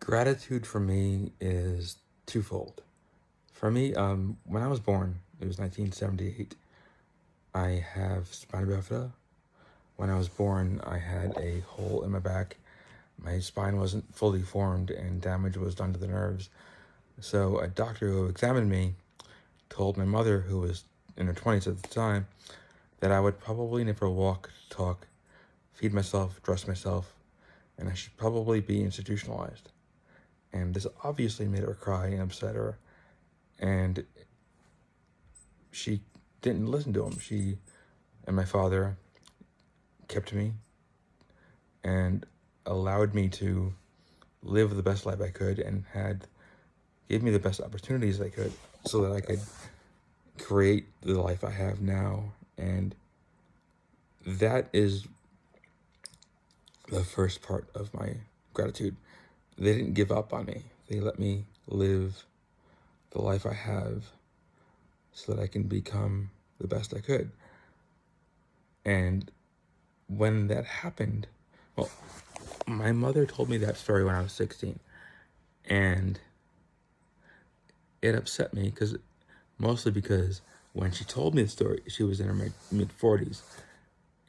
Gratitude for me is twofold. For me, when I was born, it was 1978. I have spina bifida. When I was born, I had a hole in my back. My spine wasn't fully formed and damage was done to the nerves. So a doctor who examined me told my mother, who was in her 20s at the time, that I would probably never walk, talk, feed myself, dress myself, and I should probably be institutionalized. And this obviously made her cry and upset her, and she didn't listen to him. She and my father kept me and allowed me to live the best life I could and gave me the best opportunities I could so that I could create the life I have now. And that is the first part of my gratitude. They didn't give up on me. They let me live the life I have so that I can become the best I could. And when that happened, well, my mother told me that story when I was 16, and it upset me mostly because when she told me the story, she was in her mid-40s,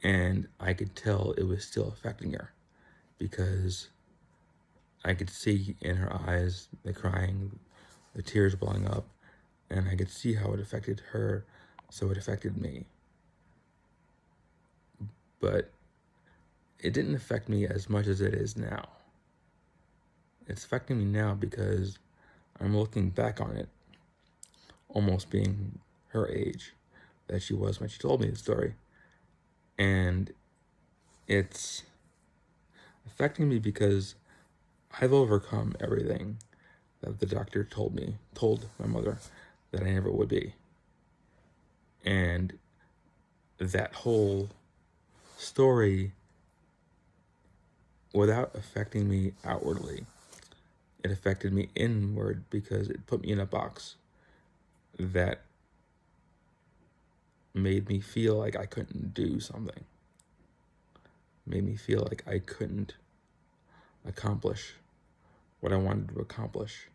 and I could tell it was still affecting her because I could see in her eyes the crying, the tears welling up, and I could see how it affected her, so it affected me. But it didn't affect me as much as it is now. It's affecting me now because I'm looking back on it almost being her age that she was when she told me the story. And it's affecting me because I've overcome everything that the doctor told my mother, that I never would be. And that whole story, without affecting me outwardly, it affected me inward because it put me in a box that made me feel like I couldn't do something. Made me feel like I couldn't accomplish what I wanted to accomplish.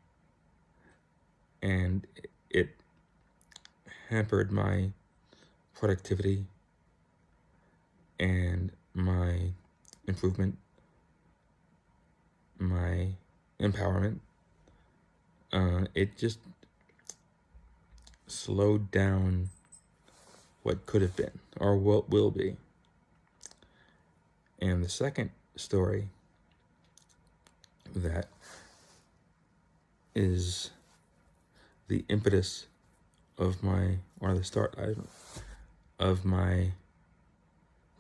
And it hampered my productivity and my improvement, my empowerment. It just slowed down what could have been or what will be. And the second story that is the impetus of the start of my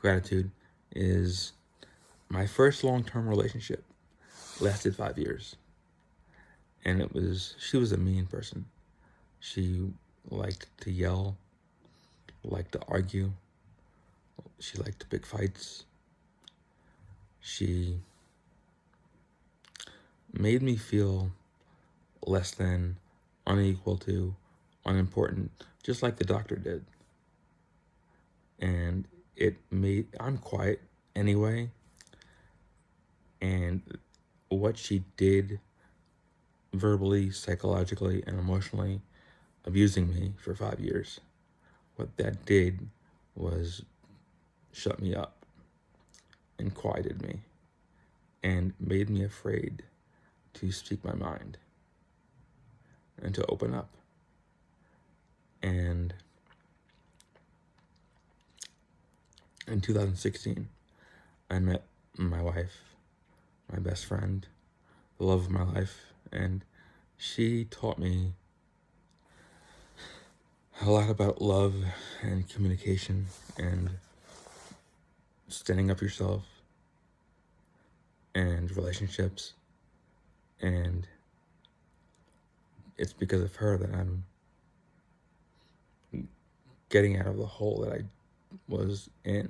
gratitude is my first long-term relationship lasted 5 years. And she was a mean person. She liked to yell, liked to argue. She liked to pick fights. She made me feel less than, unequal to, unimportant, just like the doctor did. And I'm quiet anyway. And what she did verbally, psychologically, and emotionally, abusing me for 5 years, what that did was shut me up and quieted me and made me afraid to speak my mind and to open up. And in 2016, I met my wife, my best friend, the love of my life, and she taught me a lot about love and communication and standing up for yourself and relationships. And it's because of her that I'm getting out of the hole that I was in.